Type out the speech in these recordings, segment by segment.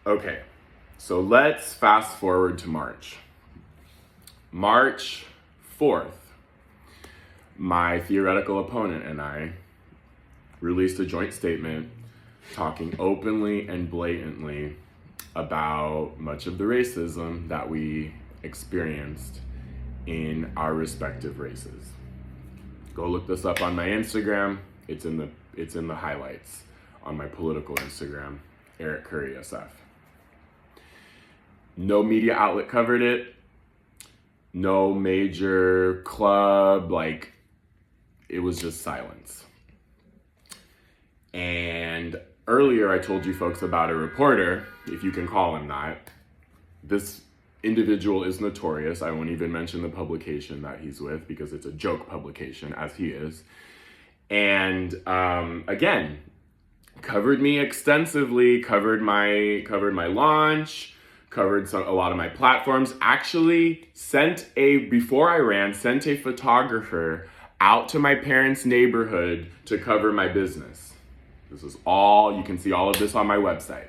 Okay, so let's fast forward to March. March 4th, my theoretical opponent and I released a joint statement talking openly and blatantly about much of the racism that we experienced in our respective races. Go look this up on my Instagram. It's in the highlights on my political Instagram, Eric Curry SF. No media outlet covered it. No major club, it was just silence. And earlier I told you folks about a reporter, if you can call him that. This individual is notorious. I won't even mention the publication that he's with because it's a joke publication, as he is. And again, covered me extensively, covered my launch, covered a lot of my platforms. Actually, before I ran, sent a photographer out to my parents' neighborhood to cover my business. This is all, you can see all of this on my website,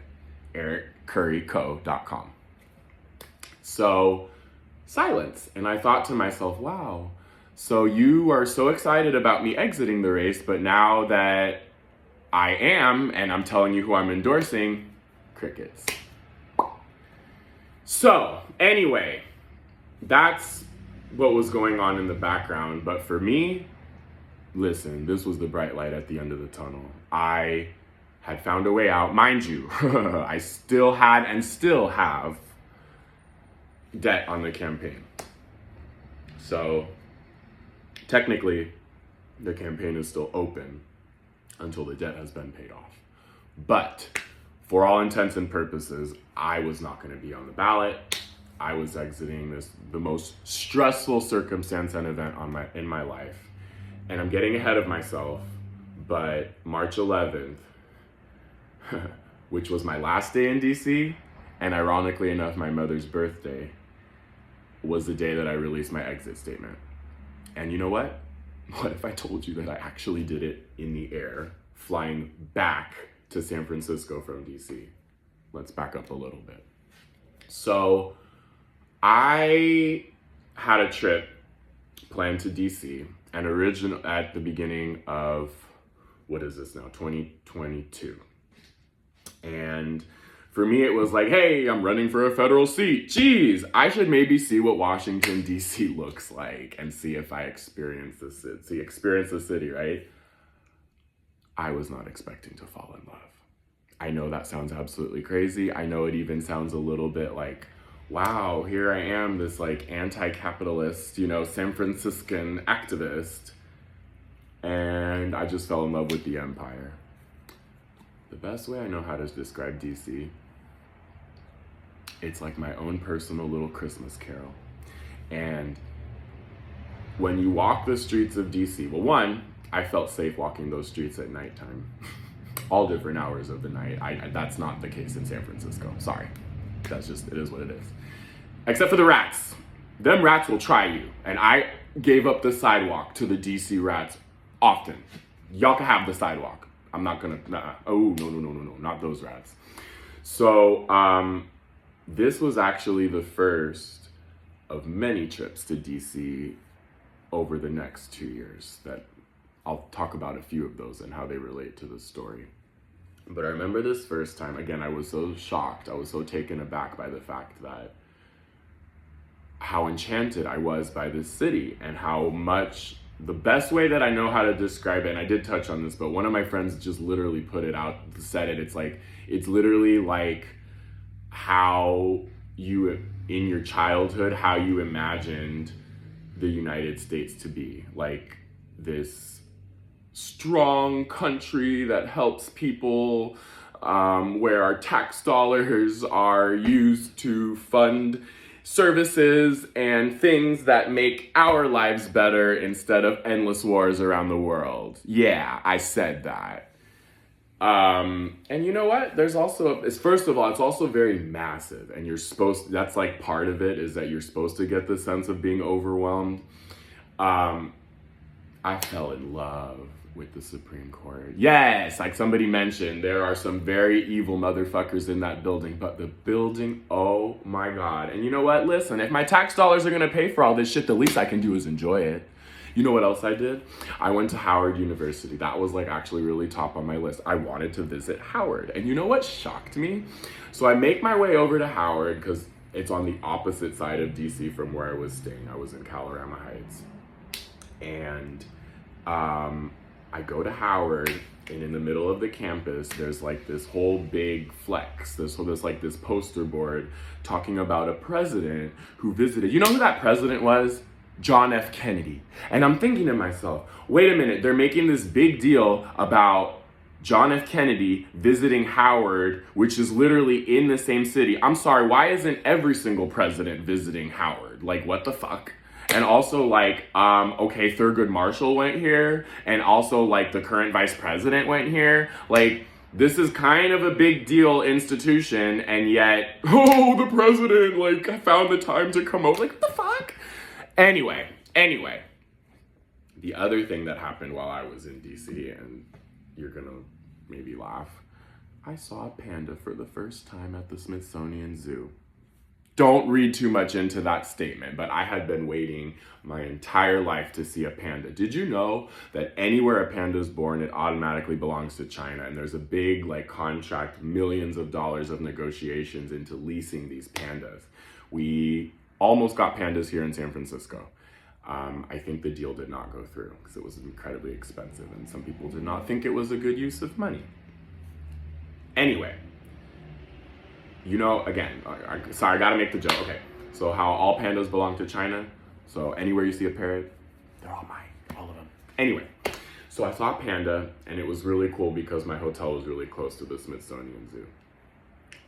ericcurryco.com. So, silence. And I thought to myself, wow, so you are so excited about me exiting the race, but now that I am, and I'm telling you who I'm endorsing, crickets. So, anyway, that's what was going on in the background. But for me, listen, this was the bright light at the end of the tunnel. I had found a way out. Mind you, I still had and still have debt on the campaign. So, technically, the campaign is still open until the debt has been paid off. But for all intents and purposes, I was not going to be on the ballot. I was exiting the most stressful circumstance and event in my life. And I'm getting ahead of myself, but March 11th, which was my last day in DC, and ironically enough, my mother's birthday, was the day that I released my exit statement. And you know what? What if I told you that I actually did it in the air, flying back to San Francisco from DC? Let's back up a little bit. So I had a trip planned to DC and at the beginning of, 2022. And for me, it was like, hey, I'm running for a federal seat. Geez, I should maybe see what Washington, D.C. looks like and see if I experience the city, right? I was not expecting to fall in love. I know that sounds absolutely crazy. I know it even sounds a little bit like, wow, here I am, this anti-capitalist, San Franciscan activist. And I just fell in love with the empire. The best way I know how to describe DC, it's like my own personal little Christmas carol. And when you walk the streets of DC, well, one, I felt safe walking those streets at nighttime. All different hours of the night. That's not the case in San Francisco. Sorry. It is what it is. Except for the rats. Them rats will try you. And I gave up the sidewalk to the DC rats often. Y'all can have the sidewalk. I'm not gonna, no, not those rats. So, this was actually the first of many trips to DC over the next 2 years that I'll talk about a few of those and how they relate to the story. But I remember this first time, again, I was so shocked. I was so taken aback by the fact that how enchanted I was by this city and how much, the best way that I know how to describe it, and I did touch on this, but one of my friends just literally said it. It's literally like how you, in your childhood, how you imagined the United States to be. Like this strong country that helps people, where our tax dollars are used to fund services and things that make our lives better instead of endless wars around the world. Yeah, I said that. And you know what? First of all, it's also very massive, and that's like part of it, is that you're supposed to get the sense of being overwhelmed. I fell in love. with the Supreme Court. Yes, like somebody mentioned, there are some very evil motherfuckers in that building, but the building, oh my God. And you know what? Listen, if my tax dollars are gonna pay for all this shit, the least I can do is enjoy it. You know what else I did? I went to Howard University. That was like actually really top on my list. I wanted to visit Howard. And you know what shocked me? So I make my way over to Howard because it's on the opposite side of DC from where I was staying. I was in Calorama Heights. And I go to Howard, and in the middle of the campus, there's like this whole big flex. There's like this poster board talking about a president who visited. You know who that president was? John F. Kennedy. And I'm thinking to myself, wait a minute, they're making this big deal about John F. Kennedy visiting Howard, which is literally in the same city. I'm sorry, why isn't every single president visiting Howard? Like, what the fuck? And also, like, okay, Thurgood Marshall went here, and also, like, the current vice president went here. Like, this is kind of a big deal institution, and yet, oh, the president, like, I found the time to come over. Like, what the fuck? Anyway, the other thing that happened while I was in DC, and you're gonna maybe laugh, I saw a panda for the first time at the Smithsonian Zoo. Don't read too much into that statement, but I had been waiting my entire life to see a panda. Did you know that anywhere a panda is born, it automatically belongs to China? And there's a big like contract, millions of dollars of negotiations into leasing these pandas. We almost got pandas here in San Francisco. I think the deal did not go through because it was incredibly expensive and some people did not think it was a good use of money. Anyway. You know, again, sorry, I gotta make the joke. Okay, so how all pandas belong to China. So anywhere you see a parrot, they're all mine, all of them. Anyway, so I saw a panda, and it was really cool because my hotel was really close to the Smithsonian Zoo.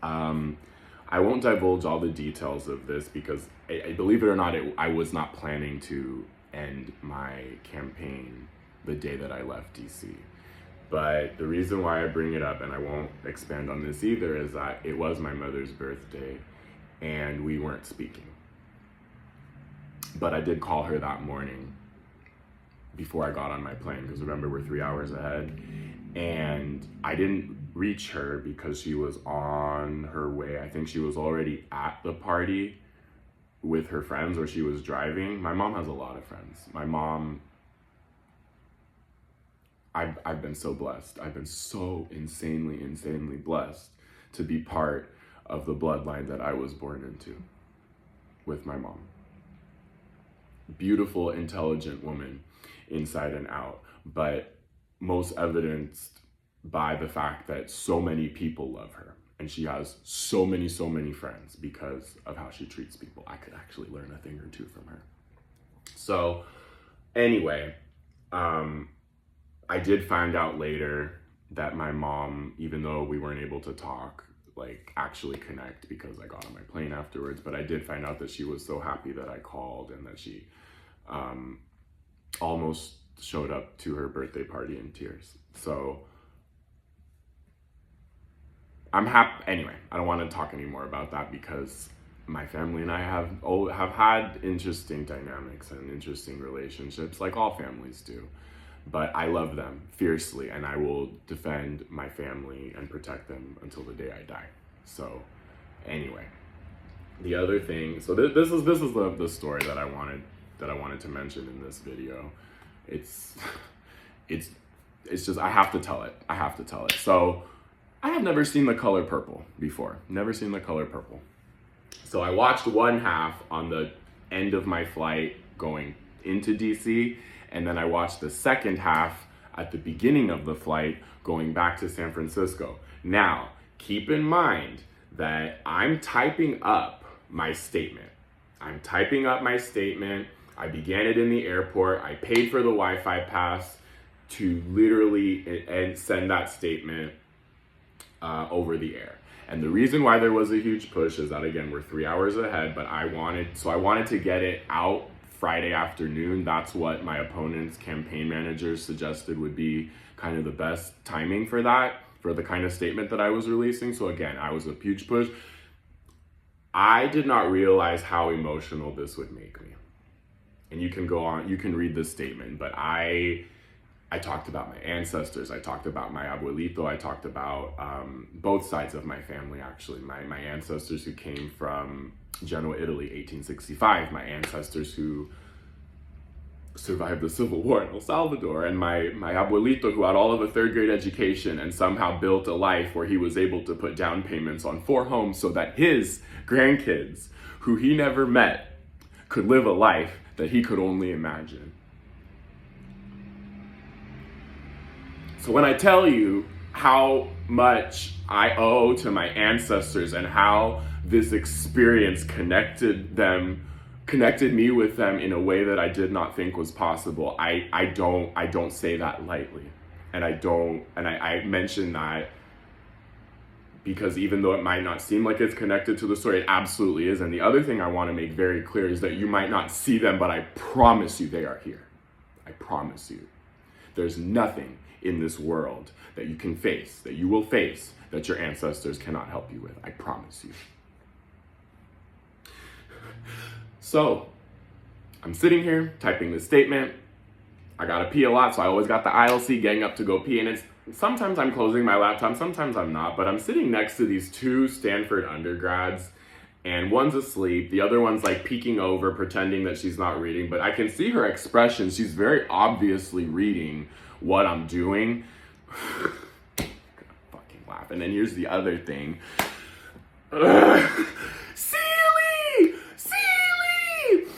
I won't divulge all the details of this because, I believe it or not, I was not planning to end my campaign the day that I left DC. But the reason why I bring it up, and I won't expand on this either, is that it was my mother's birthday and we weren't speaking. But I did call her that morning before I got on my plane, because remember, we're 3 hours ahead. And I didn't reach her because she was on her way. I think she was already at the party with her friends, or she was driving. My mom has a lot of friends. My mom, I've been so blessed. I've been so insanely blessed to be part of the bloodline that I was born into with my mom. Beautiful, intelligent woman inside and out, but most evidenced by the fact that so many people love her. And she has so many friends because of how she treats people. I could actually learn a thing or two from her. So anyway, I did find out later that my mom, even though we weren't able to talk, like actually connect because I got on my plane afterwards, but I did find out that she was so happy that I called and that she almost showed up to her birthday party in tears. So I'm happy. Anyway, I don't want to talk anymore about that because my family and I have had interesting dynamics and interesting relationships, like all families do. But I love them fiercely, and I will defend my family and protect them until the day I die. So, anyway, the other thing. So this is the story that I wanted to mention in this video. It's just I have to tell it. So I have never seen The Color Purple before. Never seen The Color Purple. So I watched one half on the end of my flight going into DC. And then I watched the second half at the beginning of the flight going back to San Francisco. Now, keep in mind that I'm typing up my statement. I began it in the airport. I paid for the Wi-Fi pass to literally and send that statement over the air. And the reason why there was a huge push is that, again, we're 3 hours ahead, but I wanted to get it out Friday afternoon. That's what my opponent's campaign managers suggested would be kind of the best timing for that, for the kind of statement that I was releasing. So again, I was a huge push. I did not realize how emotional this would make me. And you can go on, you can read this statement, but I I talked about my ancestors, I talked about my abuelito, I talked about both sides of my family, actually. My ancestors who came from Genoa, Italy, 1865, my ancestors who survived the Civil War in El Salvador, and my abuelito who had all of a third grade education and somehow built a life where he was able to put down payments on 4 homes so that his grandkids, who he never met, could live a life that he could only imagine. So when I tell you how much I owe to my ancestors and how this experience connected me with them in a way that I did not think was possible, I don't say that lightly. And I mention that because even though it might not seem like it's connected to the story, it absolutely is. And the other thing I want to make very clear is that you might not see them, but I promise you they are here. I promise you. There's nothing in this world that you can face, that you will face, that your ancestors cannot help you with. I promise you. So, I'm sitting here typing this statement. I gotta pee a lot, so I always got the ILC getting up to go pee, and sometimes I'm closing my laptop, sometimes I'm not, but I'm sitting next to these 2 Stanford undergrads, and one's asleep, the other one's like peeking over, pretending that she's not reading, but I can see her expression. She's very obviously reading what I'm doing. I'm gonna fucking laugh. And then here's the other thing.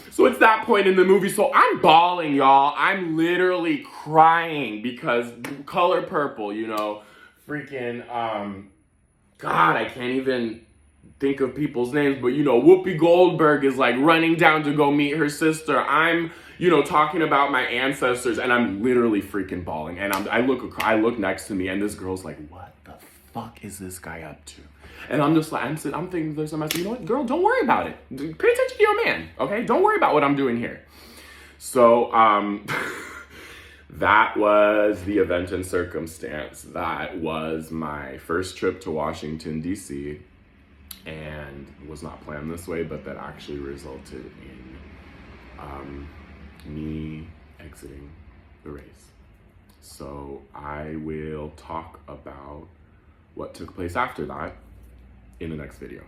So it's that point in the movie, so I'm bawling, y'all. I'm literally crying because Color Purple, you know, freaking, God, I can't even think of people's names, but, you know, Whoopi Goldberg is, like, running down to go meet her sister. I'm, you know, talking about my ancestors, and I'm literally freaking bawling. And I look next to me, and this girl's like, what the fuck is this guy up to? And I'm just like, I'm thinking there's some message. You know what, girl, don't worry about it. Pay attention to your man, okay? Don't worry about what I'm doing here. So, that was the event and circumstance. That was my first trip to Washington, D.C., and was not planned this way, but that actually resulted in me exiting the race. So I will talk about what took place after that in the next video.